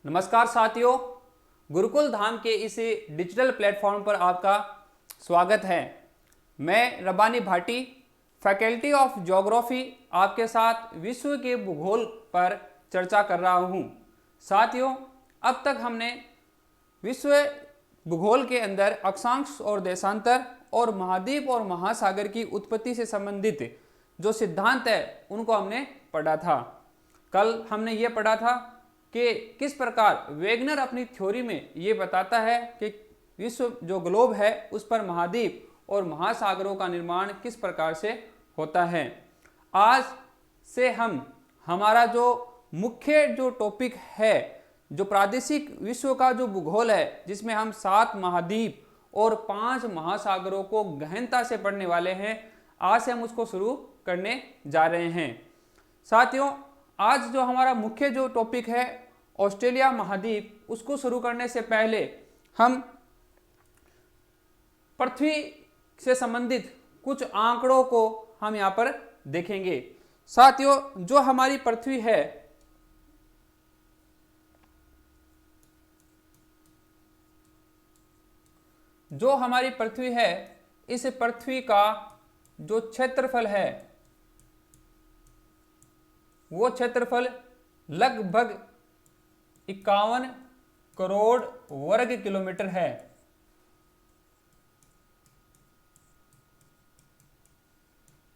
नमस्कार साथियों, गुरुकुल धाम के इस डिजिटल प्लेटफॉर्म पर आपका स्वागत है। मैं Rabbani Bhati, faculty of geography, आपके साथ विश्व के भूगोल पर चर्चा कर रहा हूँ। साथियों, अब तक हमने विश्व भूगोल के अंदर अक्षांश और देशांतर और महाद्वीप और महासागर की उत्पत्ति से संबंधित जो सिद्धांत है उनको हमने पढ़ा था। कल हमने ये पढ़ा था कि किस प्रकार वेगनर अपनी थ्योरी में ये बताता है कि विश्व जो ग्लोब है उस पर महाद्वीप और महासागरों का निर्माण किस प्रकार से होता है। आज से हम हमारा जो मुख्य जो टॉपिक है, जो प्रादेशिक विश्व का जो भूगोल है, जिसमें हम 7 महाद्वीप और 5 महासागरों को गहनता से पढ़ने वाले हैं, आज से हम उसको शुरू करने जा रहे हैं। साथियों, आज जो हमारा मुख्य जो टॉपिक है ऑस्ट्रेलिया महाद्वीप, उसको शुरू करने से पहले हम पृथ्वी से संबंधित कुछ आंकड़ों को हम यहाँ पर देखेंगे। साथियों, जो हमारी पृथ्वी है, जो हमारी पृथ्वी है, इस पृथ्वी का जो क्षेत्रफल है वो क्षेत्रफल लगभग 51 करोड़ वर्ग किलोमीटर है।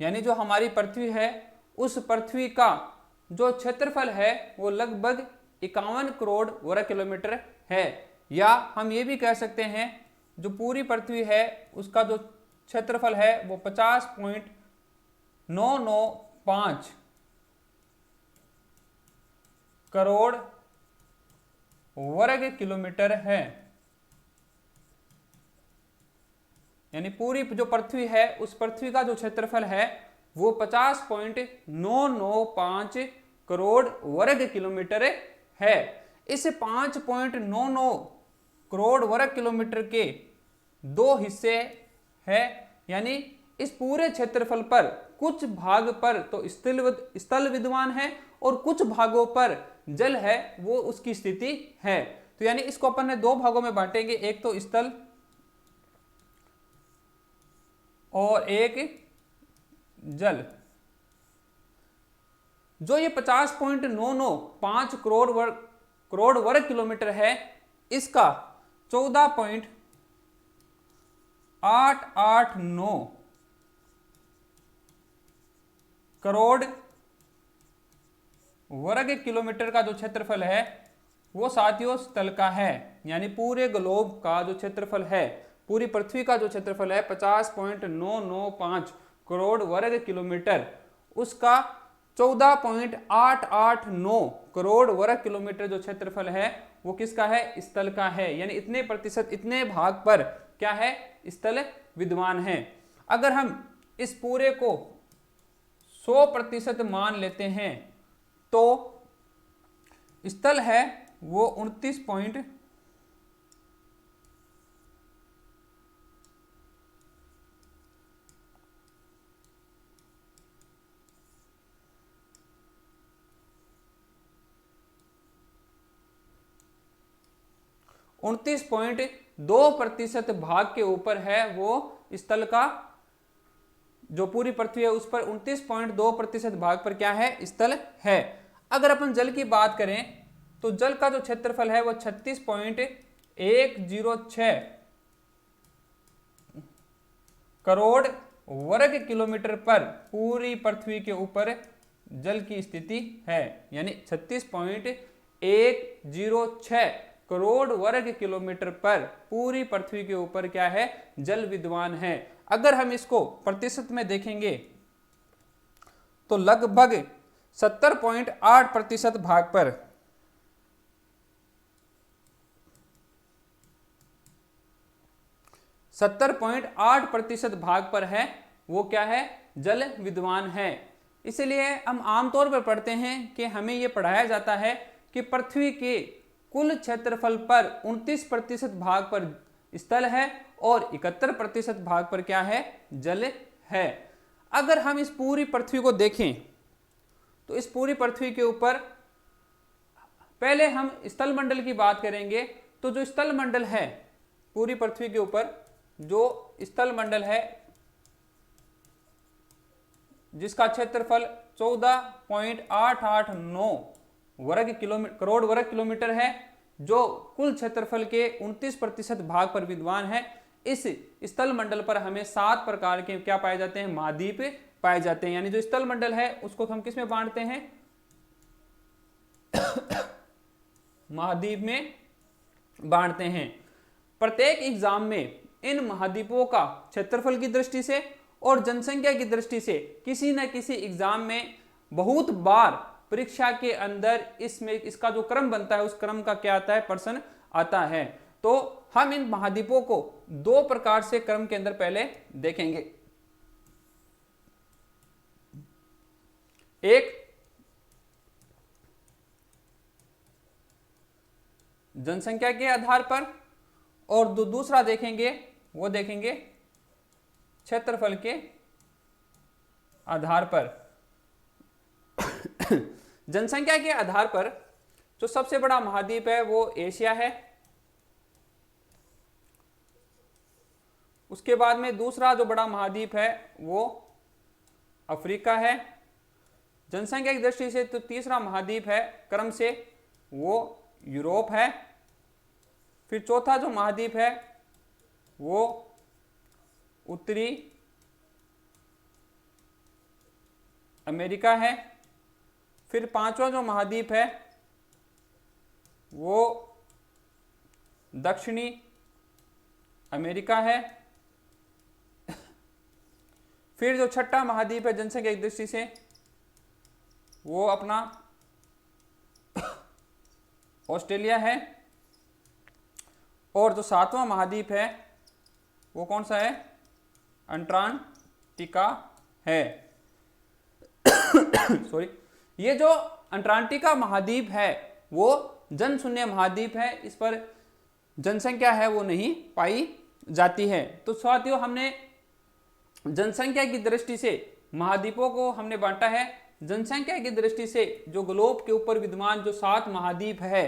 यानी जो हमारी पृथ्वी है उस पृथ्वी का जो क्षेत्रफल है वो लगभग 51 करोड़ वर्ग किलोमीटर है। या हम ये भी कह सकते हैं जो पूरी पृथ्वी है उसका जो क्षेत्रफल है वो 50.995 करोड़ वर्ग किलोमीटर है। यानी पूरी जो पृथ्वी है उस पृथ्वी का जो क्षेत्रफल है वो 50.995 करोड़ वर्ग किलोमीटर है। इस 5.99 करोड़ वर्ग किलोमीटर के 2 हिस्से है। यानी इस पूरे क्षेत्रफल पर कुछ भाग पर तो स्थल विद्यमान है और कुछ भागों पर जल है, वो उसकी स्थिति है। तो यानी इसको अपन ने 2 भागों में बांटेंगे, एक तो स्थल और एक जल। जो ये 50.995 करोड़ वर्ग किलोमीटर है, इसका 14.889 करोड़ वर्ग किलोमीटर का जो क्षेत्रफल है वो साथियों स्थल का है। यानी पूरे ग्लोब का जो क्षेत्रफल है, पूरी पृथ्वी का जो क्षेत्रफल है 50.995 करोड़ वर्ग किलोमीटर, उसका 14.889 करोड़ वर्ग किलोमीटर जो क्षेत्रफल है वो किसका है? स्थल का है। यानी इतने प्रतिशत, इतने भाग पर क्या है? स्थल विद्यमान है। अगर हम इस पूरे को 100% मान लेते हैं तो स्थल है वो 29.2% भाग के ऊपर है वो स्थल का। जो पूरी पृथ्वी है उस पर 29.2% भाग पर क्या है? स्थल है। अगर अपन जल की बात करें तो जल का जो क्षेत्रफल है वो 36.106 करोड़ वर्ग किलोमीटर पर पूरी पृथ्वी के ऊपर जल की स्थिति है। यानी 36.106 करोड़ वर्ग किलोमीटर पर पूरी पृथ्वी के ऊपर क्या है? जल विद्यमान है। अगर हम इसको प्रतिशत में देखेंगे तो लगभग 70.8% भाग पर 70.8% भाग पर है वो क्या है? जल विद्यमान है। इसलिए हम आमतौर पर पढ़ते हैं कि हमें यह पढ़ाया जाता है कि पृथ्वी के कुल क्षेत्रफल पर 29% भाग पर स्थल है और 71% भाग पर क्या है? जल है। अगर हम इस पूरी पृथ्वी को देखें तो इस पूरी पृथ्वी के ऊपर पहले हम स्थल मंडल की बात करेंगे। तो जो स्थल मंडल है पूरी पृथ्वी के ऊपर, जो स्थल मंडल है जिसका क्षेत्रफल 14.889 करोड़ वर्ग किलोमीटर है, जो कुल क्षेत्रफल के 29% भाग पर विद्यमान है, इस स्थल मंडल पर हमें 7 प्रकार के क्या पाए जाते हैं, महाद्वीप पाए जाते हैं। यानी जो स्थल मंडल है उसको हम किस में बांटते हैं, महाद्वीप में बांटते हैं। प्रत्येक एग्जाम में इन महाद्वीपों का क्षेत्रफल की दृष्टि से और जनसंख्या की दृष्टि से किसी न किसी एग्जाम में बहुत बार परीक्षा के अंदर इसमें इसका जो क्रम बनता है उस क्रम का क्या आता है, प्रश्न आता है। तो हम इन महाद्वीपों को 2 प्रकार से क्रम के अंदर पहले देखेंगे। एक जनसंख्या के आधार पर और दूसरा देखेंगे, वो देखेंगे क्षेत्रफल के आधार पर। जनसंख्या के आधार पर जो सबसे बड़ा महाद्वीप है वो एशिया है। उसके बाद में दूसरा जो बड़ा महाद्वीप है वो अफ्रीका है। जनसंख्या की दृष्टि से तो तीसरा महाद्वीप है क्रम से वो यूरोप है। फिर चौथा जो महाद्वीप है वो उत्तरी अमेरिका है। फिर पांचवा जो महाद्वीप है वो दक्षिणी अमेरिका है। फिर जो छठा महाद्वीप है जनसंख्या की दृष्टि से वो अपना ऑस्ट्रेलिया है। और जो सातवां महाद्वीप है वो कौन सा है, अंटार्कटिका है। सॉरी, ये जो अंटार्कटिका महाद्वीप है वो जनशून्य महाद्वीप है, इस पर जनसंख्या है वो नहीं पाई जाती है। तो साथियों, हमने जनसंख्या की दृष्टि से महाद्वीपों को हमने बांटा है। जनसंख्या की दृष्टि से जो ग्लोब के ऊपर विद्यमान जो 7 महाद्वीप है,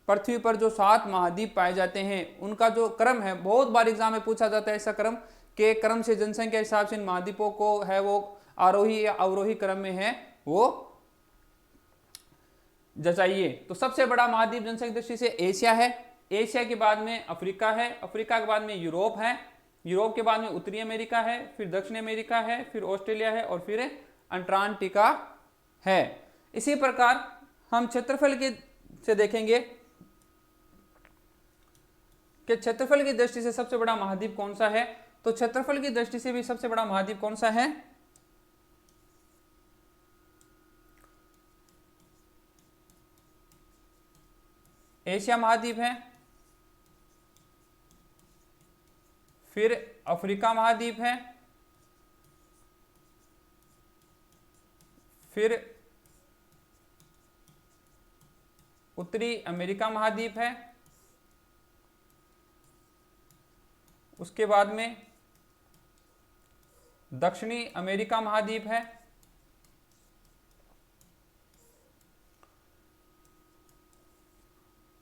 पृथ्वी पर जो 7 महाद्वीप पाए जाते हैं, उनका जो क्रम है, बहुत बार एग्जाम में पूछा जाता है ऐसा क्रम के क्रम से जनसंख्या के हिसाब से इन महाद्वीपों को है वो आरोही या अवरोही क्रम में है वो जचाइए। तो सबसे बड़ा महाद्वीप जनसंख्या की दृष्टि से एशिया है। एशिया के बाद में अफ्रीका है। अफ्रीका के बाद में यूरोप है। यूरोप के बाद में उत्तरी अमेरिका है। फिर दक्षिण अमेरिका है। फिर ऑस्ट्रेलिया है और फिर अंटार्कटिका है। इसी प्रकार हम क्षेत्रफल के से देखेंगे कि क्षेत्रफल की दृष्टि से सबसे बड़ा महाद्वीप कौन सा है। तो क्षेत्रफल की दृष्टि से भी सबसे बड़ा महाद्वीप कौन सा है, एशिया महाद्वीप है। फिर अफ्रीका महाद्वीप है। फिर उत्तरी अमेरिका महाद्वीप है। उसके बाद में दक्षिणी अमेरिका महाद्वीप है।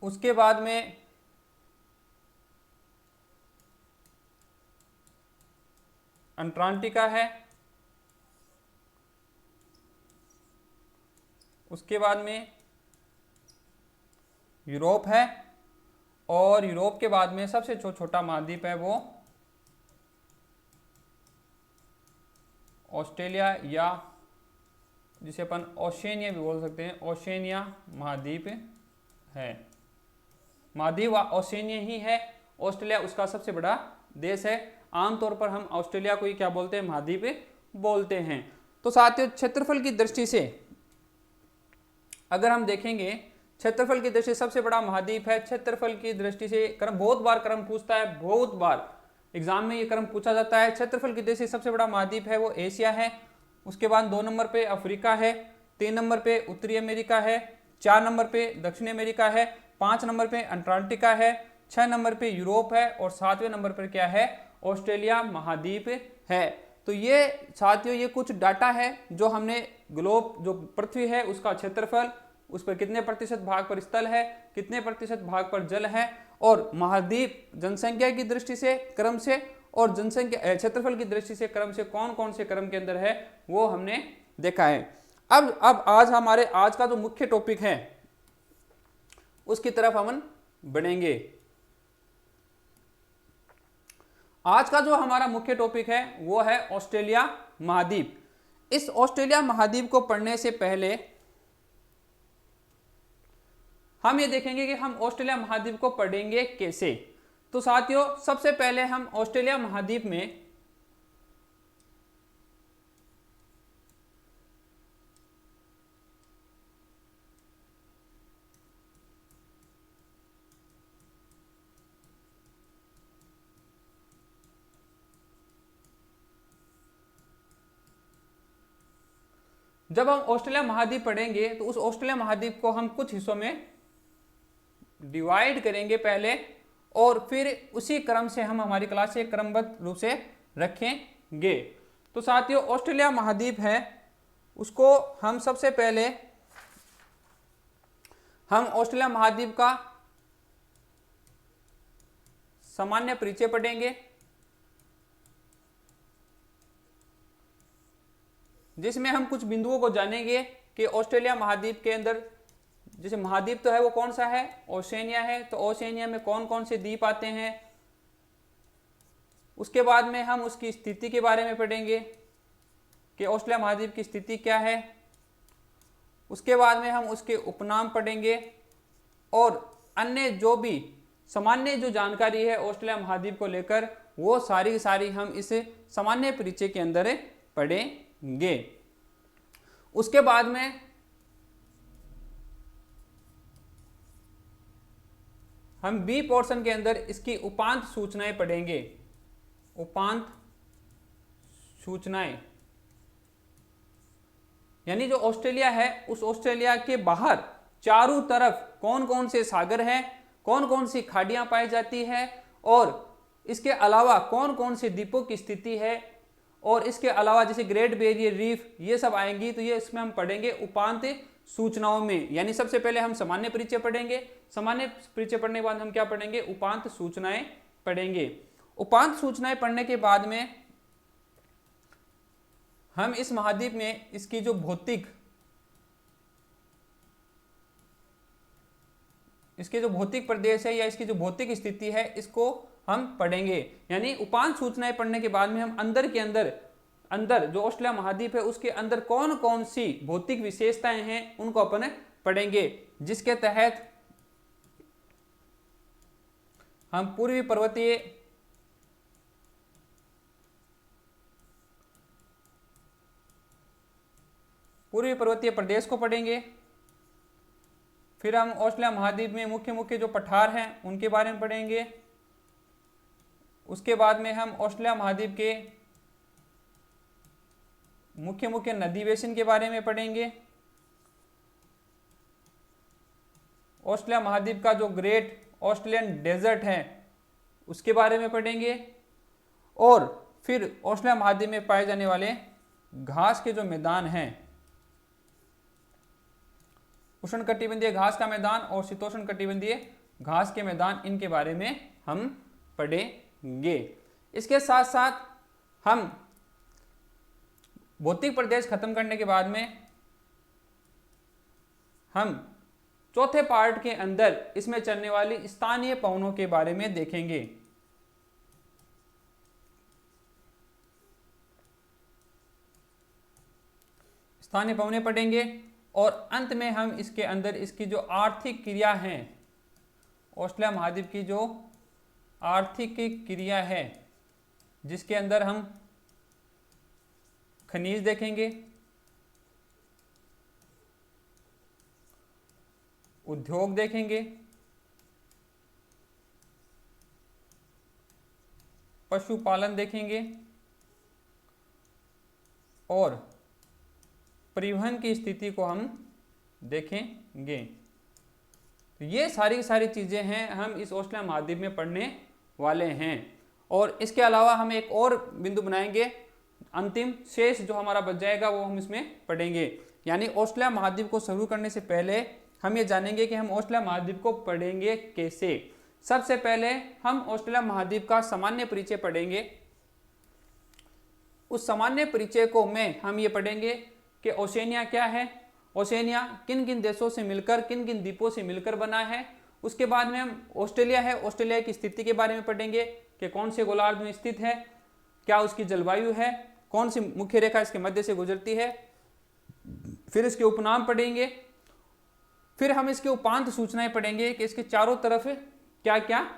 उसके बाद में अंटार्कटिका है। उसके बाद में यूरोप है। और यूरोप के बाद में सबसे छोटा महाद्वीप है वो ऑस्ट्रेलिया, या जिसे अपन ओशिनिया भी बोल सकते हैं, ओशिनिया महाद्वीप है। महाद्वीप ओशिनिया ही है। ऑस्ट्रेलिया उसका सबसे बड़ा देश है। आमतौर पर हम ऑस्ट्रेलिया को ही क्या बोलते हैं, महाद्वीप बोलते हैं। तो साथियों, क्षेत्रफल की दृष्टि से अगर हम देखेंगे, क्षेत्रफल की दृष्टि से सबसे बड़ा महाद्वीप है। क्षेत्रफल की दृष्टि से क्रम बहुत बार क्रम पूछता है, बहुत बार एग्जाम में ये क्रम पूछा जाता है। क्षेत्रफल की दृष्टि से सबसे बड़ा महाद्वीप है वो एशिया है। उसके बाद 2 नंबर पे अफ्रीका है। 3 नंबर पे उत्तरी अमेरिका है। 4 नंबर पे दक्षिण अमेरिका है। 5 नंबर पे अंटार्कटिका है। 6 नंबर पे यूरोप है। और 7वें नंबर पर क्या है, ऑस्ट्रेलिया महाद्वीप है। तो ये साथियों, ये कुछ डाटा है जो हमने ग्लोब जो पृथ्वी है उसका क्षेत्रफल, उस पर कितने प्रतिशत भाग पर स्थल है, कितने प्रतिशत भाग पर जल है, और महाद्वीप जनसंख्या की दृष्टि से क्रम से और जनसंख्या क्षेत्रफल की दृष्टि से क्रम से कौन कौन से क्रम के अंदर है वो हमने देखा है। अब आज हमारे आज का जो मुख्य टॉपिक है उसकी तरफ हम बढ़ेंगे। आज का जो हमारा मुख्य टॉपिक है वो है ऑस्ट्रेलिया महाद्वीप। इस ऑस्ट्रेलिया महाद्वीप को पढ़ने से पहले हम ये देखेंगे कि हम ऑस्ट्रेलिया महाद्वीप को पढ़ेंगे कैसे। तो साथियों, सबसे पहले हम ऑस्ट्रेलिया महाद्वीप में जब हम ऑस्ट्रेलिया महाद्वीप पढ़ेंगे तो उस ऑस्ट्रेलिया महाद्वीप को हम कुछ हिस्सों में डिवाइड करेंगे पहले, और फिर उसी क्रम से हम हमारी क्लास एक क्रमबद्ध रूप से रखेंगे। तो साथियों, ऑस्ट्रेलिया महाद्वीप है उसको हम सबसे पहले हम ऑस्ट्रेलिया महाद्वीप का सामान्य परिचय पढ़ेंगे, जिसमें हम कुछ बिंदुओं को जानेंगे कि ऑस्ट्रेलिया महाद्वीप के अंदर, जैसे महाद्वीप तो है वो कौन सा है, ओशनिया है, तो ओशनिया में कौन कौन से द्वीप आते हैं। उसके बाद में हम उसकी स्थिति के बारे में पढ़ेंगे कि ऑस्ट्रेलिया महाद्वीप की स्थिति क्या है। उसके बाद में हम उसके उपनाम पढ़ेंगे और अन्य जो भी सामान्य जो जानकारी है ऑस्ट्रेलिया महाद्वीप को लेकर वो सारी हम इस सामान्य परिचय के अंदर पढ़ेंगे। उसके बाद में हम बी पोर्शन के अंदर इसकी उपांत सूचनाएं पढ़ेंगे। उपांत सूचनाएं यानी जो ऑस्ट्रेलिया है उस ऑस्ट्रेलिया के बाहर चारों तरफ कौन कौन से सागर हैं, कौन कौन सी खाड़ियां पाई जाती है, और इसके अलावा कौन कौन से द्वीपों की स्थिति है, और इसके अलावा जैसे ग्रेट बैरियर रीफ ये सब आएंगी। तो ये इसमें हम पढ़ेंगे उपांत सूचनाओं में। यानी सबसे पहले हम सामान्य परिचय पढ़ेंगे, सामान्य परिचय पढ़ने के बाद हम क्या पढ़ेंगे, उपांत सूचनाएं पढ़ेंगे। उपांत सूचनाएं पढ़ने के बाद में हम इस महाद्वीप में इसकी जो भौतिक प्रदेश है या इसकी जो भौतिक स्थिति है इसको हम पढ़ेंगे। यानी उपांत सूचनाएं पढ़ने के बाद में हम अंदर जो ऑस्ट्रेलिया महाद्वीप है उसके अंदर कौन कौन सी भौतिक विशेषताएं हैं उनको अपन पढ़ेंगे, जिसके तहत हम पूर्वी पर्वतीय प्रदेश को पढ़ेंगे। फिर हम ऑस्ट्रेलिया महाद्वीप में मुख्य मुख्य जो पठार हैं उनके बारे में पढ़ेंगे। उसके बाद में हम ऑस्ट्रेलिया महाद्वीप के मुख्य मुख्य नदी बेसिन के बारे में पढ़ेंगे। ऑस्ट्रेलिया महाद्वीप का जो ग्रेट ऑस्ट्रेलियन डेजर्ट है उसके बारे में पढ़ेंगे, और फिर ऑस्ट्रेलिया महाद्वीप में पाए जाने वाले घास के जो मैदान हैं, उष्णकटिबंधीय घास का मैदान और शीतोष्ण कटिबंधीय घास के मैदान, इनके बारे में हम पढ़ेंगे। इसके साथ साथ हम भौतिक प्रदेश खत्म करने के बाद में हम चौथे पार्ट के अंदर इसमें चलने वाली स्थानीय पवनों के बारे में देखेंगे। स्थानीय पवनें पढ़ेंगे और अंत में हम इसके अंदर इसकी जो आर्थिक क्रिया है, ऑस्ट्रेलिया महाद्वीप की जो आर्थिक क्रिया है जिसके अंदर हम खनिज देखेंगे, उद्योग देखेंगे, पशुपालन देखेंगे और परिवहन की स्थिति को हम देखेंगे। तो ये सारी चीज़ें हैं हम इस ऑस्ट्रेलिया महाद्वीप में पढ़ने वाले हैं। और इसके अलावा हम एक और बिंदु बनाएंगे, अंतिम शेष जो हमारा बच जाएगा वो हम इसमें पढ़ेंगे। यानी ऑस्ट्रेलिया महाद्वीप को शुरू करने से पहले हम ये जानेंगे कि हम ऑस्ट्रेलिया महाद्वीप को पढ़ेंगे कैसे। सबसे पहले हम ऑस्ट्रेलिया महाद्वीप का सामान्य परिचय पढ़ेंगे। उस सामान्य परिचय को में हम ये पढ़ेंगे कि ओशिनिया क्या है, ओशिनिया किन किन देशों से मिलकर, किन किन द्वीपों से मिलकर बना है। उसके बाद में हम ऑस्ट्रेलिया है, ऑस्ट्रेलिया की स्थिति के बारे में पढ़ेंगे कि कौन से गोलार्ध में स्थित है, क्या उसकी जलवायु है, कौन सी मुख्य रेखा इसके मध्य से गुजरती है। फिर इसके उपनाम पढ़ेंगे, फिर हम इसके उपांत सूचनाएं पढ़ेंगे कि इसके चारों तरफ क्या क्या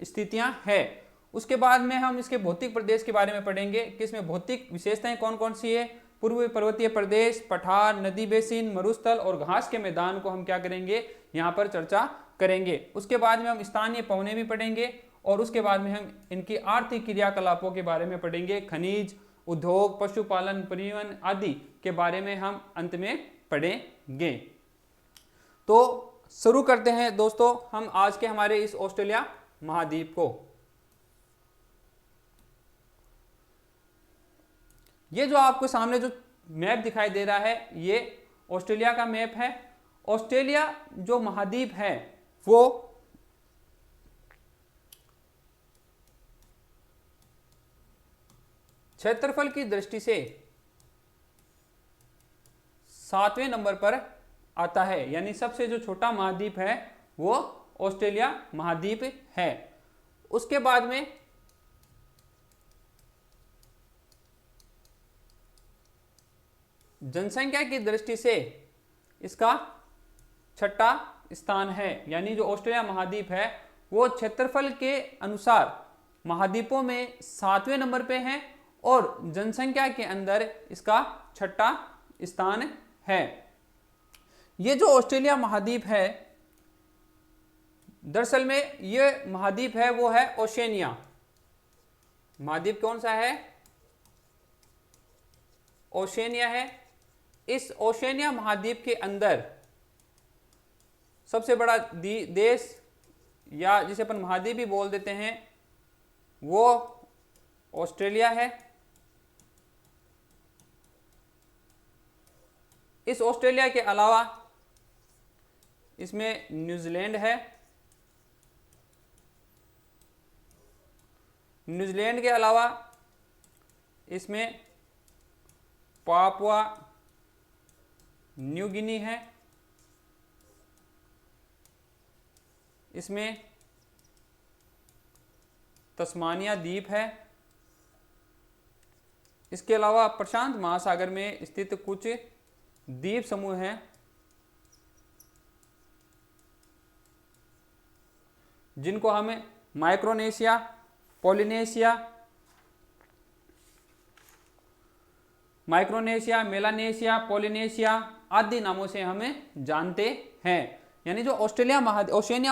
स्थितियां है। उसके बाद में हम इसके भौतिक प्रदेश के बारे में पढ़ेंगे कि इसमें भौतिक विशेषताएं कौन कौन सी है। पूर्वी पर्वतीय प्रदेश, पठार, नदी बेसिन, मरुस्थल और घास के मैदान को हम क्या करेंगे, यहाँ पर चर्चा करेंगे। उसके बाद में हम स्थानीय पवने भी पढ़ेंगे और उसके बाद में हम इनकी आर्थिक क्रियाकलापों के बारे में पढ़ेंगे। खनिज, उद्योग, पशुपालन, परिवहन आदि के बारे में हम अंत में पढ़ेंगे। तो शुरू करते हैं दोस्तों हम आज के हमारे इस ऑस्ट्रेलिया महाद्वीप को। ये जो आपको सामने जो मैप दिखाई दे रहा है ये ऑस्ट्रेलिया का मैप है। ऑस्ट्रेलिया जो महाद्वीप है वो क्षेत्रफल की दृष्टि से 7वें नंबर पर आता है, यानी सबसे जो छोटा महाद्वीप है वो ऑस्ट्रेलिया महाद्वीप है। उसके बाद में जनसंख्या की दृष्टि से इसका छठा स्थान है, यानी जो ऑस्ट्रेलिया महाद्वीप है वो क्षेत्रफल के अनुसार महाद्वीपों में 7वें नंबर पे है और जनसंख्या के अंदर इसका छठा स्थान है। ये जो ऑस्ट्रेलिया महाद्वीप है दरअसल में ये महाद्वीप है वो है ओशिनिया महाद्वीप। कौन सा है? ओशिनिया है। इस ओशिनिया महाद्वीप के अंदर सबसे बड़ा देश या जिसे अपन महाद्वीप भी बोल देते हैं वो ऑस्ट्रेलिया है। इस ऑस्ट्रेलिया के अलावा इसमें न्यूजीलैंड है। न्यूजीलैंड के अलावा इसमें पापुआ न्यू गिनी है। इसमें तस्मानिया द्वीप है। इसके अलावा प्रशांत महासागर में स्थित कुछ द्वीप समूह हैं जिनको हमें माइक्रोनेशिया, मेलानेशिया, पोलिनेशिया आदि नामों से हमें जानते हैं। यानी जो ओशिनिया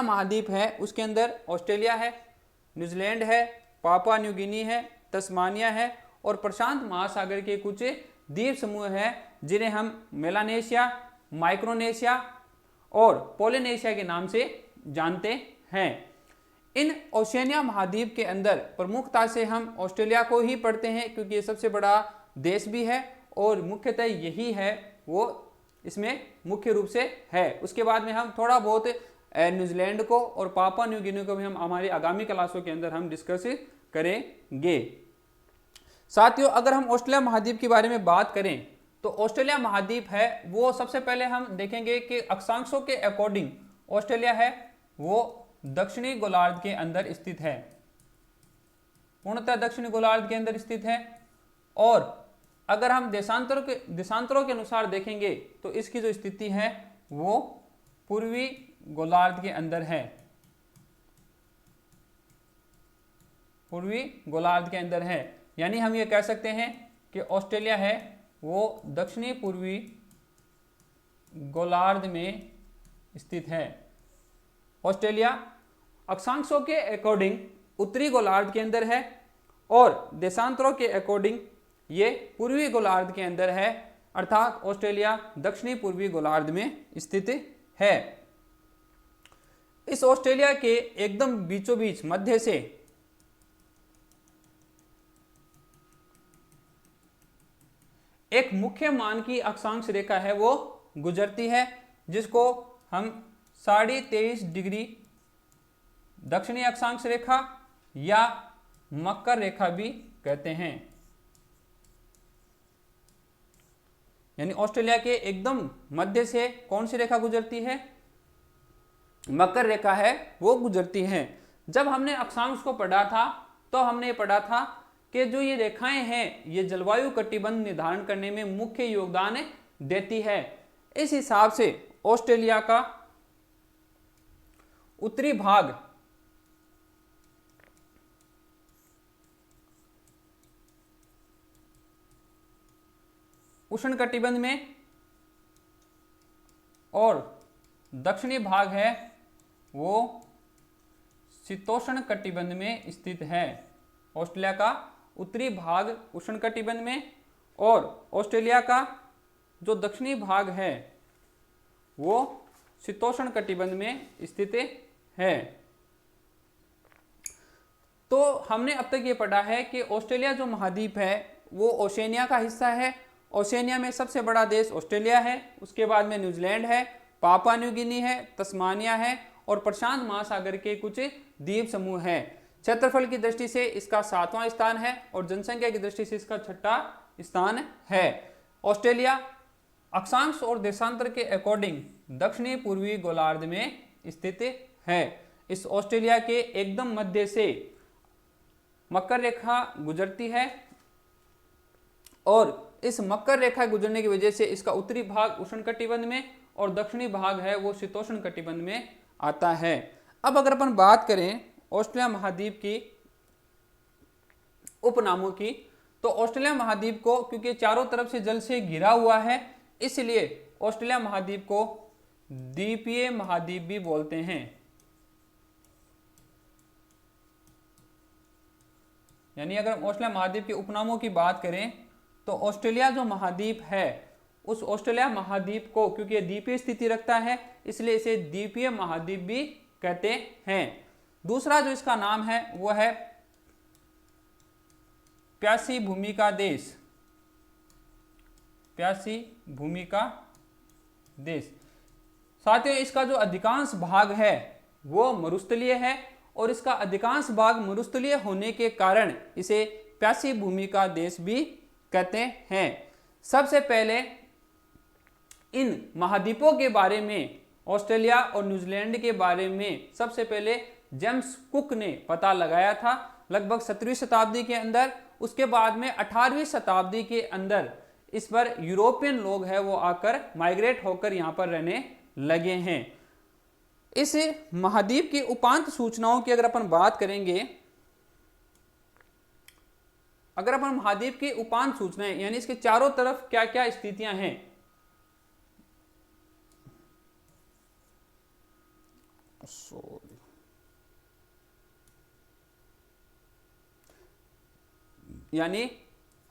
महाद्वीप है उसके अंदर ऑस्ट्रेलिया है, न्यूजीलैंड है, पापुआ न्यू गिनी है, तस्मानिया है और प्रशांत महासागर के कुछ द्वीप समूह हैं जिन्हें हम मेलानेशिया, माइक्रोनेशिया और पोलिनेशिया के नाम से जानते हैं। इन ओशिनिया महाद्वीप के अंदर प्रमुखता से हम ऑस्ट्रेलिया को ही पढ़ते हैं क्योंकि ये सबसे बड़ा देश भी है और मुख्यतः यही है वो इसमें मुख्य रूप से है। उसके बाद में हम थोड़ा बहुत न्यूजीलैंड को और पापुआ न्यू गिनी को भी हम हमारी आगामी क्लासों के अंदर हम डिस्कस करेंगे। साथियों अगर हम ऑस्ट्रेलिया महाद्वीप के बारे में बात करें तो ऑस्ट्रेलिया महाद्वीप है वो सबसे पहले हम देखेंगे कि अक्षांशों के अकॉर्डिंग ऑस्ट्रेलिया है वो दक्षिणी गोलार्ध के अंदर स्थित है, पूर्णतः दक्षिणी गोलार्ध के अंदर स्थित है। और अगर हम देशांतरों के अनुसार देखेंगे तो इसकी जो स्थिति है वो पूर्वी गोलार्ध के अंदर है, पूर्वी गोलार्ध के अंदर है। यानी हम ये कह सकते हैं कि ऑस्ट्रेलिया है वो दक्षिणी पूर्वी गोलार्ध में स्थित है। ऑस्ट्रेलिया अक्षांशों के अकॉर्डिंग उत्तरी गोलार्ध के अंदर है और देशांतरों के अकॉर्डिंग ये पूर्वी गोलार्ध के अंदर है, अर्थात ऑस्ट्रेलिया दक्षिणी पूर्वी गोलार्ध में स्थित है। इस ऑस्ट्रेलिया के एकदम बीचों बीच मध्य से एक मुख्य मानकीय अक्षांश रेखा है वो गुजरती है, जिसको हम 23.5 डिग्री दक्षिणी अक्षांश रेखा या मकर रेखा भी कहते हैं। यानी ऑस्ट्रेलिया के एकदम मध्य से कौन सी रेखा गुजरती है? मकर रेखा है वो गुजरती है। जब हमने अक्षांश को पढ़ा था तो हमने पढ़ा था कि जो ये रेखाएं हैं ये जलवायु कटिबंध निर्धारण करने में मुख्य योगदान देती है। इस हिसाब से ऑस्ट्रेलिया का उत्तरी भाग उष्णकटिबंध में और दक्षिणी भाग है वो शीतोष्ण कटिबंध में स्थित है। ऑस्ट्रेलिया का उत्तरी भाग उष्णकटिबंध में और ऑस्ट्रेलिया का जो दक्षिणी भाग है वो शीतोष्ण कटिबंध में स्थित है। तो हमने अब तक ये पढ़ा है कि ऑस्ट्रेलिया जो महाद्वीप है वो ओशेनिया का हिस्सा है। ओशेनिया में सबसे बड़ा देश ऑस्ट्रेलिया है, उसके बाद में न्यूजीलैंड है, पापुआ न्यू गिनी है, तस्मानिया है और प्रशांत महासागर के कुछ द्वीप समूह हैं। क्षेत्रफल की दृष्टि से इसका 7वां स्थान है और जनसंख्या की दृष्टि से इसका 6ठा स्थान है। ऑस्ट्रेलिया अक्षांश और देशांतर के अकॉर्डिंग दक्षिणी पूर्वी गोलार्ध में स्थित है। इस ऑस्ट्रेलिया के एकदम मध्य से मकर रेखा गुजरती है और इस मकर रेखा गुजरने की वजह से इसका उत्तरी भाग उष्णकटिबंध में और दक्षिणी भाग है वो शीतोष्ण कटिबंध में आता है। अब अगर अपन बात करें ऑस्ट्रेलिया महाद्वीप की उपनामों की, तो ऑस्ट्रेलिया महाद्वीप को क्योंकि चारों तरफ से जल से घिरा हुआ है इसलिए ऑस्ट्रेलिया महाद्वीप को द्वीपीय महाद्वीप भी बोलते हैं। यानी अगर हम ऑस्ट्रेलिया महाद्वीप के उपनामों की बात करें तो ऑस्ट्रेलिया जो महाद्वीप है उस ऑस्ट्रेलिया महाद्वीप को क्योंकि द्वीपीय स्थिति रखता है इसलिए इसे द्वीपीय महाद्वीप भी कहते हैं। दूसरा जो इसका नाम है वो है प्यासी भूमि का देश। प्यासी भूमि का देश। साथियों इसका जो अधिकांश भाग है वो मरुस्थलीय है और इसका अधिकांश भाग मरुस्थलीय होने के कारण इसे प्यासी भूमि का देश भी कहते हैं। सबसे पहले इन महाद्वीपों के बारे में ऑस्ट्रेलिया और न्यूजीलैंड के बारे में सबसे पहले जेम्स कुक ने पता लगाया था लगभग 17वीं शताब्दी के अंदर। उसके बाद में 18वीं शताब्दी के अंदर इस पर यूरोपियन लोग हैं वो आकर माइग्रेट होकर यहाँ पर रहने लगे हैं। इस महाद्वीप की उपांत सूचनाओं की अगर अपन बात करेंगे, अगर अपन महाद्वीप की उपांत सूचनाएं यानी इसके चारों तरफ क्या क्या स्थितियां हैं, यानी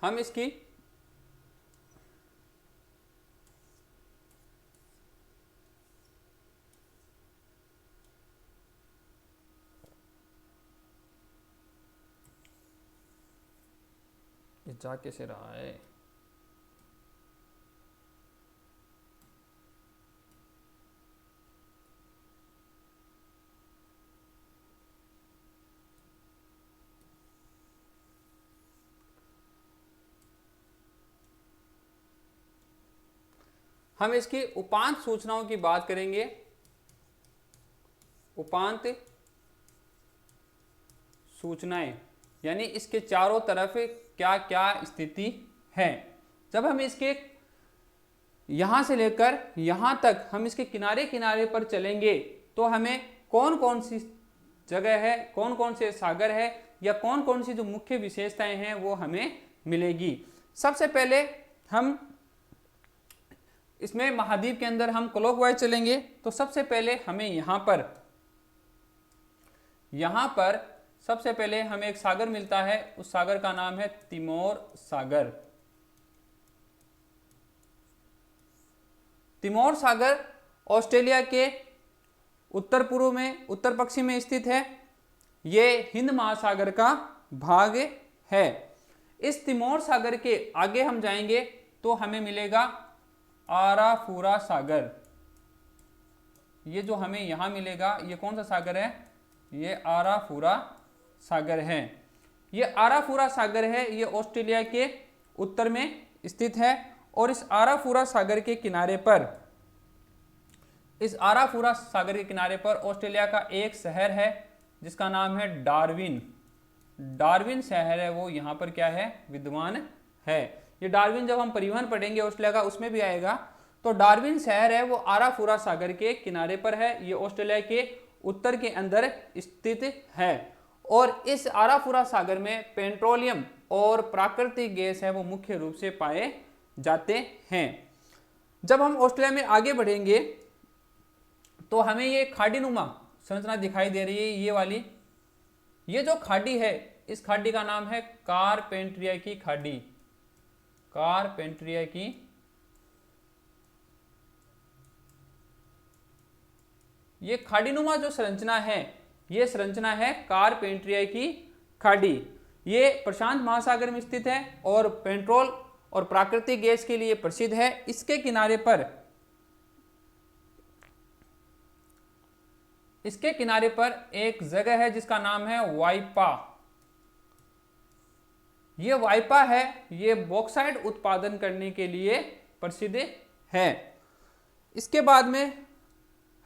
हम इसकी जा कैसे रहा है, हम इसकी उपांत सूचनाओं की बात करेंगे। उपांत सूचनाएं यानी इसके चारों तरफ क्या क्या स्थिति है। जब हम इसके यहां से लेकर यहां तक हम इसके किनारे किनारे पर चलेंगे तो हमें कौन कौन सी जगह है, कौन कौन से सागर है या कौन कौन सी जो मुख्य विशेषताएं हैं वो हमें मिलेगी। सबसे पहले हम इसमें महाद्वीप के अंदर हम क्लॉकवाइज चलेंगे तो सबसे पहले हमें यहां पर सबसे पहले हमें एक सागर मिलता है, उस सागर का नाम है तिमोर सागर। तिमोर सागर ऑस्ट्रेलिया के उत्तर पूर्व में उत्तर पश्चिम में स्थित है। ये हिंद महासागर का भाग है। इस तिमोर सागर के आगे हम जाएंगे तो हमें मिलेगा आराफूरा सागर। ये जो हमें यहाँ मिलेगा ये कौन सा सागर है, ये आराफूरा सागर है। ये आराफूरा सागर है, ये ऑस्ट्रेलिया के उत्तर में स्थित है। और इस आराफूरा सागर के किनारे पर, इस आराफूरा सागर के किनारे पर ऑस्ट्रेलिया का एक शहर है जिसका नाम है डार्विन। डार्विन शहर है वो यहाँ पर क्या है, विद्यमान है। ये डार्विन जब हम परिवहन पढ़ेंगे ऑस्ट्रेलिया का उसमें भी आएगा। तो डार्विन शहर है वो आराफूरा सागर के किनारे पर है। ये ऑस्ट्रेलिया के उत्तर के अंदर स्थित है। और इस आराफूरा सागर में पेट्रोलियम और प्राकृतिक गैस है वो मुख्य रूप से पाए जाते हैं। जब हम ऑस्ट्रेलिया में आगे बढ़ेंगे तो हमें ये खाड़ीनुमा संरचना दिखाई दे रही है, ये वाली। ये जो खाड़ी है, इस खाड़ी का नाम है कारपेंट्रिया की खाड़ी। कारपेंट्रिया की ये खाड़ीनुमा जो संरचना है, ये संरचना है कारपेंट्रिया की खाड़ी। ये प्रशांत महासागर में स्थित है और पेट्रोल और प्राकृतिक गैस के लिए प्रसिद्ध है। इसके किनारे पर एक जगह है जिसका नाम है वाइपा। ये वाइपा है, ये बॉक्साइट उत्पादन करने के लिए प्रसिद्ध है। इसके बाद में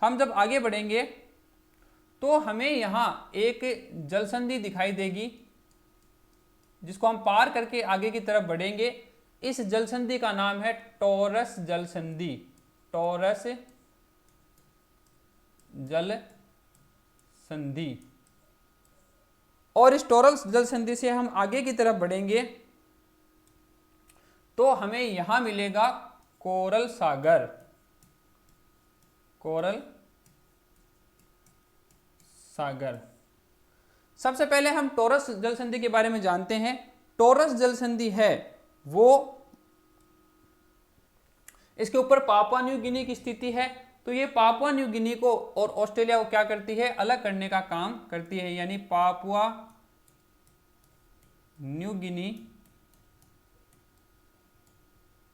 हम जब आगे बढ़ेंगे तो हमें यहाँ एक जलसंधि दिखाई देगी जिसको हम पार करके आगे की तरफ बढ़ेंगे। इस जलसंधि का नाम है टॉरस जलसंधि। टॉरस जलसंधि। और इस टॉरस जलसंधि से हम आगे की तरफ बढ़ेंगे तो हमें यहां मिलेगा कोरल सागर। कोरल सागर। सबसे पहले हम टॉरस जलसंधि के बारे में जानते हैं। टॉरस जलसंधि है वो, इसके ऊपर पापुआ न्यू गिनी की स्थिति है। तो ये पापुआ न्यू गिनी को और ऑस्ट्रेलिया को क्या करती है, अलग करने का काम करती है। यानी पापुआ न्यू गिनी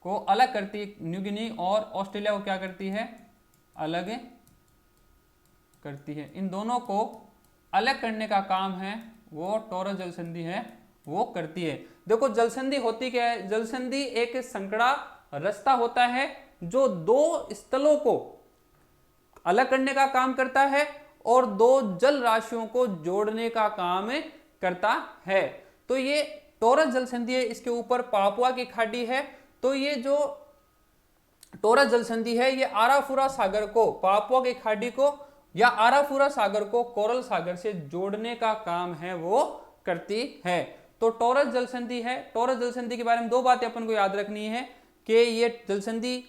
को अलग करती है, न्यू गिनी, और ऑस्ट्रेलिया को क्या करती है, अलग करती है। इन दोनों को अलग करने का काम है वो टॉरस जलसंधि है वो करती है। देखो जलसंधि होती क्या है, जलसंधि एक संकड़ा रास्ता होता है जो दो स्थलों को अलग करने का काम करता है और दो जल राशियों को जोड़ने का काम करता है। तो ये टॉरस जलसंधि है, इसके ऊपर पापुआ की खाड़ी है। तो ये जो टॉरस जलसंधि है ये आराफूरा सागर को, पापुआ की खाड़ी को या आराफूरा सागर को कोरल सागर से जोड़ने का काम है वो करती है। तो टॉरस जलसंधि है। टॉरस जलसंधि के बारे में दो बातें अपन को याद रखनी है कि ये जलसंधि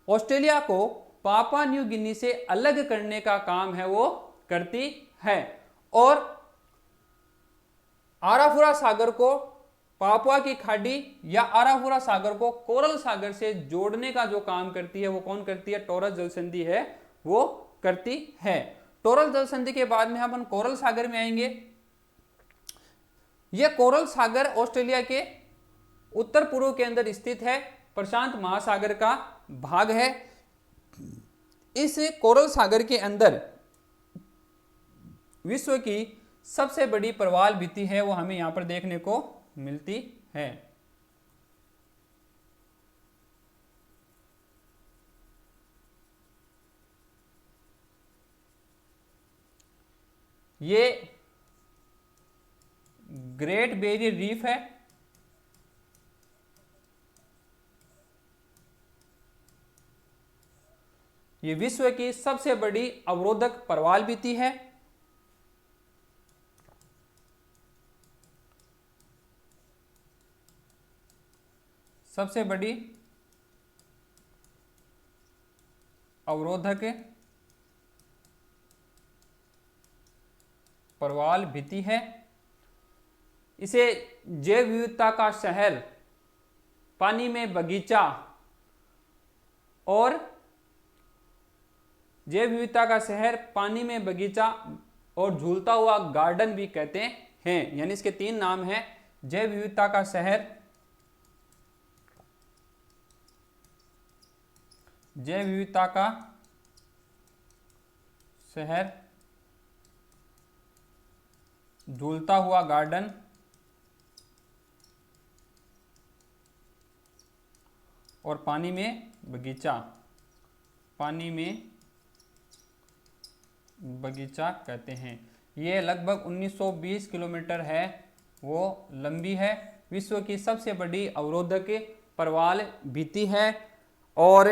ऑस्ट्रेलिया को पापुआ न्यू गिनी से अलग करने का काम है वो करती है, और आराफूरा सागर को पापुआ की खाड़ी या आराफूरा सागर को कोरल सागर से जोड़ने का जो काम करती है वो कौन करती है, टॉरस जलसंधि है वो करती है। टॉरस जलसंधि के बाद में हम कोरल सागर में आएंगे। यह कोरल सागर ऑस्ट्रेलिया के उत्तर पूर्व के अंदर स्थित है, प्रशांत महासागर का भाग है। इस कोरल सागर के अंदर विश्व की सबसे बड़ी प्रवाल भित्ति है वो हमें यहां पर देखने को मिलती है। ये ग्रेट बैरियर रीफ है। ये विश्व की सबसे बड़ी अवरोधक प्रवाल भित्ति है। सबसे बड़ी अवरोधक प्रवाल भित्ति है। इसे जैव विविधता का शहर, पानी में बगीचा और जैव विविधता का शहर, पानी में बगीचा और झूलता हुआ गार्डन भी कहते हैं। यानी इसके तीन नाम हैं, जैव विविधता का शहर, जैव विविधता का शहर, झूलता हुआ गार्डन और पानी में बगीचा, पानी में बगीचा कहते हैं। ये लगभग 1920 किलोमीटर है, वो लंबी है, विश्व की सबसे बड़ी अवरोधक प्रवाल भित्ति है और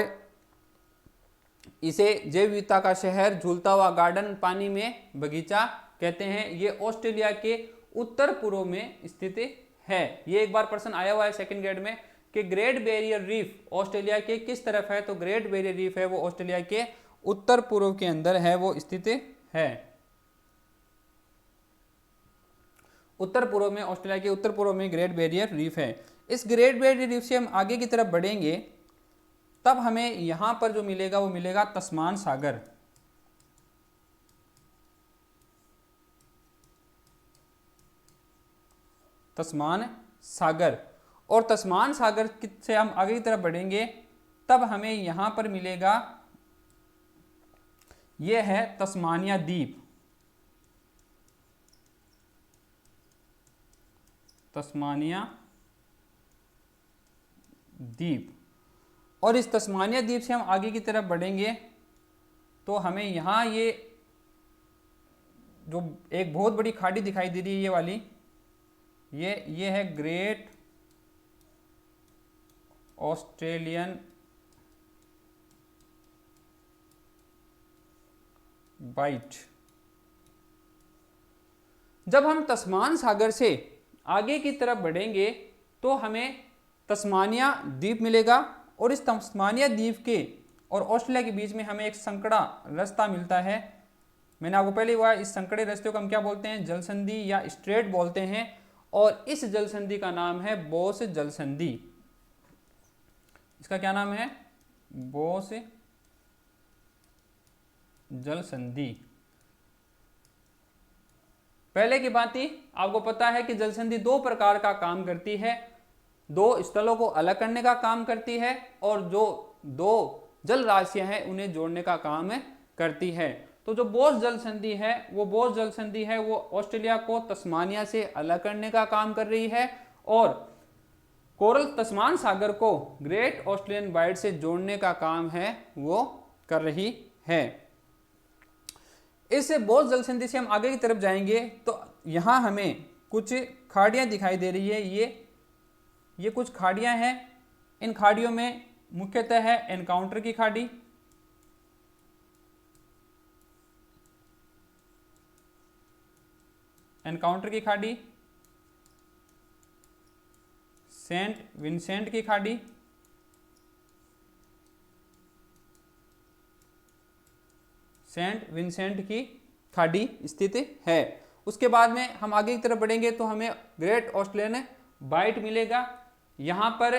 इसे जैव विविधता का शहर, झूलता हुआ गार्डन, पानी में बगीचा कहते हैं। ये ऑस्ट्रेलिया के उत्तर पूर्व में स्थित है। ये एक बार प्रश्न आया हुआ है सेकंड ग्रेड में कि ग्रेट बैरियर रीफ ऑस्ट्रेलिया के किस तरफ है, तो ग्रेट बैरियर रीफ है वो ऑस्ट्रेलिया के उत्तर पूर्व के अंदर है, वो स्थित है। उत्तर पूर्व में, ऑस्ट्रेलिया के उत्तर पूर्व में ग्रेट बैरियर रीफ है। इस ग्रेट बैरियर रीफ से हम आगे की तरफ बढ़ेंगे तब हमें यहां पर जो मिलेगा वो मिलेगा तस्मान सागर। तस्मान सागर, और तस्मान सागर से हम आगे की तरफ बढ़ेंगे तब हमें यहां पर मिलेगा, यह है तस्मानिया द्वीप। तस्मानिया द्वीप, और इस तस्मानिया द्वीप से हम आगे की तरफ बढ़ेंगे तो हमें यहां ये जो एक बहुत बड़ी खाड़ी दिखाई दे रही है, ये वाली, ये है ग्रेट ऑस्ट्रेलियन बाइट। जब हम तस्मान सागर से आगे की तरफ बढ़ेंगे तो हमें तस्मानिया द्वीप मिलेगा, और इस तस्मानिया द्वीप के और ऑस्ट्रेलिया के बीच में हमें एक संकड़ा रास्ता मिलता है। मैंने आपको पहले हुआ, इस संकड़े रास्ते को हम क्या बोलते हैं, जल संधि या स्ट्रेट बोलते हैं, और इस जल संधि का नाम है बोस जल संधि। इसका क्या नाम है, बोस जल संधि। पहले की बात ही आपको पता है कि जल संधि दो प्रकार का काम करती है, दो स्थलों को अलग करने का काम करती है, और जो दो जल राशियां हैं उन्हें जोड़ने का काम करती है। तो जो बोस जल संधि है, वो बोस जल संधि है वो ऑस्ट्रेलिया को तस्मानिया से अलग करने का काम कर रही है, और कोरल तस्मान सागर को ग्रेट ऑस्ट्रेलियन बाइट से जोड़ने का काम है वो कर रही है। इस बोस जल संधि से हम आगे की तरफ जाएंगे तो यहां हमें कुछ खाड़ियां दिखाई दे रही है। ये कुछ खाड़ियां हैं। इन खाड़ियों में मुख्यतः है एनकाउंटर की खाड़ी, एनकाउंटर की खाड़ी, सेंट विंसेंट की खाड़ी, सेंट विंसेंट की खाड़ी स्थित है। उसके बाद में हम आगे की तरफ बढ़ेंगे तो हमें ग्रेट ऑस्ट्रेलियन बाइट मिलेगा। यहाँ पर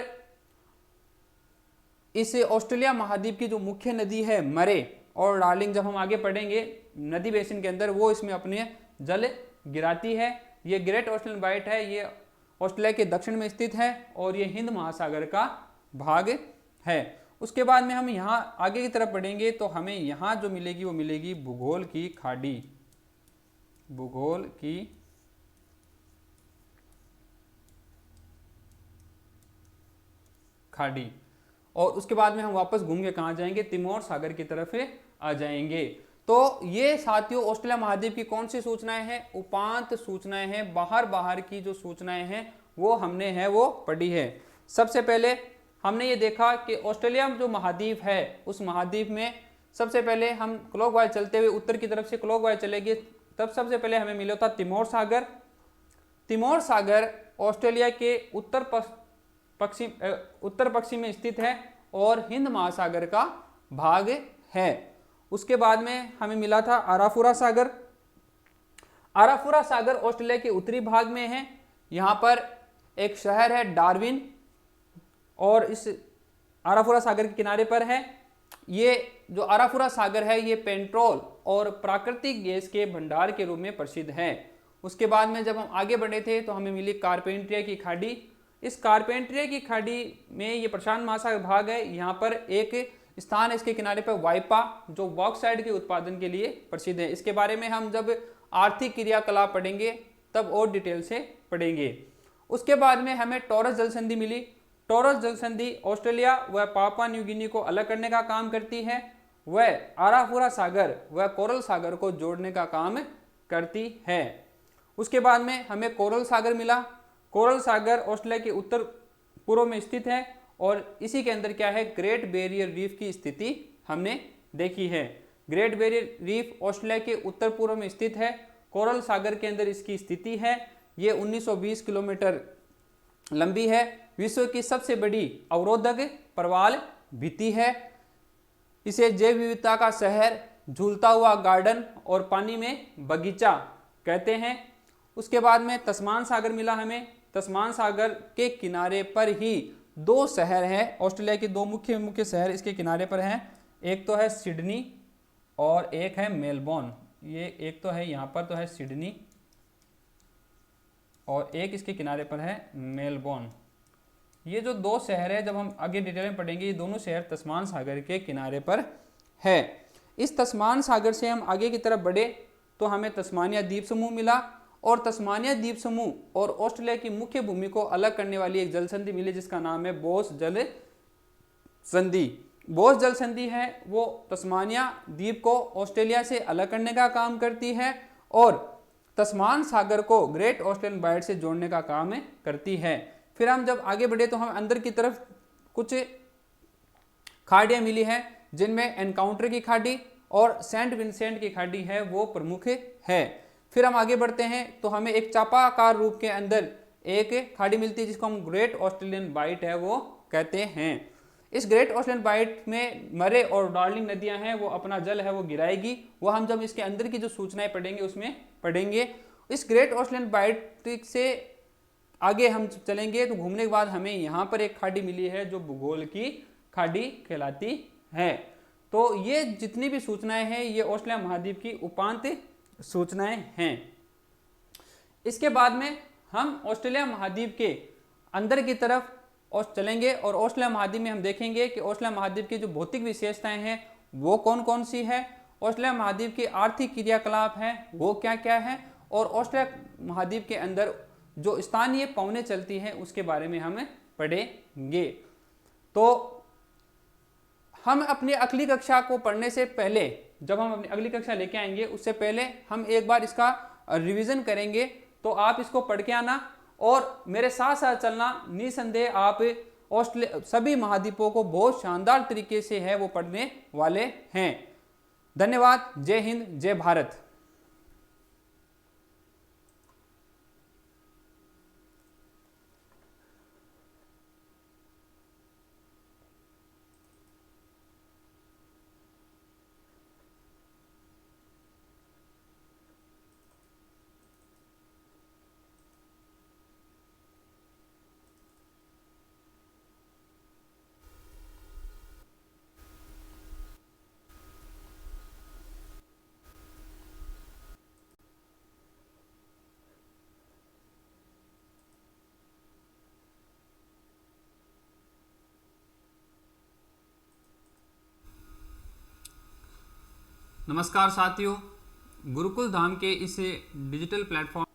इस ऑस्ट्रेलिया महाद्वीप की जो मुख्य नदी है मरे और डार्लिंग, जब हम आगे पढ़ेंगे नदी बेसिन के अंदर, वो इसमें अपने जल गिराती है। ये ग्रेट ऑस्ट्रेलियन बाइट है, ये ऑस्ट्रेलिया के दक्षिण में स्थित है और ये हिंद महासागर का भाग है। उसके बाद में हम यहाँ आगे की तरफ बढ़ेंगे तो हमें यहाँ जो मिलेगी वो मिलेगी भूगोल की खाड़ी, भूगोल की खाड़ी। और उसके बाद में हम वापस घूम के कहाँ जाएंगे, तिमोर सागर की तरफ आ जाएंगे। तो ये साथियों ऑस्ट्रेलिया महाद्वीप की कौन सी सूचनाएं हैं, उपांत सूचनाएं हैं, बाहर की जो सूचनाएं हैं वो हमने वो पढ़ी है। सबसे पहले हमने ये देखा कि ऑस्ट्रेलिया जो महाद्वीप है उस महाद्वीप में सबसे पहले हम क्लॉकवाइज चलते हुए उत्तर की तरफ से क्लॉकवाइज चलेंगे, तब सबसे पहले हमें मिला था तिमोर सागर। तिमोर सागर ऑस्ट्रेलिया के उत्तर पश्चिम में स्थित है और हिंद महासागर का भाग है। उसके बाद में हमें मिला था आराफुरा सागर। आराफुरा सागर ऑस्ट्रेलिया के उत्तरी भाग में है। यहाँ पर एक शहर है डार्विन और इस आराफुरा सागर के किनारे पर है। ये जो आराफुरा सागर है ये पेट्रोल और प्राकृतिक गैस के भंडार के रूप में प्रसिद्ध है। उसके बाद में जब हम आगे बढ़े थे तो हमें मिली कारपेंट्रिया की खाड़ी। इस कारपेंट्रिया की खाड़ी में ये प्रशांत महासागर भाग है। यहाँ पर एक स्थान है इसके किनारे पर वाइपा, जो बॉक्साइट के उत्पादन के लिए प्रसिद्ध है। इसके बारे में हम जब आर्थिक क्रियाकलाप पढ़ेंगे तब और डिटेल से पढ़ेंगे। उसके बाद में हमें टॉरस जल संधि मिली। टॉरस जल संधि ऑस्ट्रेलिया व पापुआ न्यू गिनी को अलग करने का काम करती है, वह आराफुरा सागर व कोरल सागर को जोड़ने का काम करती है। उसके बाद में हमें कोरल सागर मिला। कोरल सागर ऑस्ट्रेलिया के उत्तर पूर्व में स्थित है और इसी के अंदर क्या है, ग्रेट बैरियर रीफ की स्थिति हमने देखी है। ग्रेट बैरियर रीफ ऑस्ट्रेलिया के उत्तर पूर्व में स्थित है। कोरल सागर के अंदर इसकी स्थिति है। ये 1920 किलोमीटर लंबी है। विश्व की सबसे बड़ी अवरोधक प्रवाल भित्ति है। इसे जैव विविधता का शहर, झूलता हुआ गार्डन और पानी में बगीचा कहते हैं। उसके बाद में तस्मान सागर मिला हमें। तस्मान सागर के किनारे पर ही दो शहर हैं, ऑस्ट्रेलिया के दो मुख्य शहर इसके किनारे पर हैं। एक तो है सिडनी और एक है मेलबोर्न। ये एक तो है यहाँ पर तो है सिडनी और एक इसके किनारे पर है मेलबोर्न। ये जो दो शहर है, जब हम आगे डिटेल में पढ़ेंगे, ये दोनों शहर तस्मान सागर के किनारे पर है। इस तस्मान सागर से हम आगे की तरफ बढ़े तो हमें तस्मानिया द्वीप समूह मिला और तस्मानिया द्वीप समूह और ऑस्ट्रेलिया की मुख्य भूमि को अलग करने वाली एक जल संधि मिली जिसका नाम है बोस जल संधि। बोस जल संधि है वो तस्मानिया द्वीप को ऑस्ट्रेलिया से अलग करने का काम करती है और तस्मान सागर को ग्रेट ऑस्ट्रेलियन बाइट से जोड़ने का काम करती है। फिर हम जब आगे बढ़े तो हम अंदर की तरफ कुछ खाड़ियाँ मिली हैं जिनमें एनकाउंटर की खाड़ी और सेंट विंसेंट की खाड़ी है वो प्रमुख है। फिर हम आगे बढ़ते हैं तो हमें एक चापाकार रूप के अंदर एक खाड़ी मिलती है जिसको हम ग्रेट ऑस्ट्रेलियन बाइट है वो कहते हैं। इस ग्रेट ऑस्ट्रेलियन बाइट में मरे और डार्लिंग नदियां हैं वो अपना जल है वो गिराएगी। वो हम जब इसके अंदर की जो सूचनाएं पढ़ेंगे उसमें पढ़ेंगे। इस ग्रेट ऑस्ट्रेलियन बाइट से आगे हम चलेंगे तो घूमने के बाद हमें यहाँ पर एक खाड़ी मिली है जो भूगोल की खाड़ी कहलाती है। तो ये जितनी भी सूचनाएं हैं ये ऑस्ट्रेलिया महाद्वीप की उपांत सूचनाएं हैं। इसके बाद में हम ऑस्ट्रेलिया महाद्वीप के अंदर की तरफ चलेंगे और ऑस्ट्रेलिया महाद्वीप में हम देखेंगे कि ऑस्ट्रेलिया महाद्वीप की जो भौतिक विशेषताएं हैं वो कौन कौन सी है, ऑस्ट्रेलिया महाद्वीप के आर्थिक क्रियाकलाप हैं वो क्या क्या है और ऑस्ट्रेलिया महाद्वीप के अंदर जो स्थानीय पवनें चलती हैं उसके बारे में हम पढ़ेंगे। तो हम अपनी अगली कक्षा को पढ़ने से पहले, जब हम अपनी अगली कक्षा लेके आएंगे उससे पहले हम एक बार इसका रिवीजन करेंगे। तो आप इसको पढ़ के आना और मेरे साथ साथ चलना। निसंदेह आप ऑस्ट्रेलिया सभी महाद्वीपों को बहुत शानदार तरीके से है वो पढ़ने वाले हैं। धन्यवाद। जय हिंद, जय भारत। नमस्कार साथियों, गुरुकुल धाम के इस डिजिटल प्लेटफॉर्म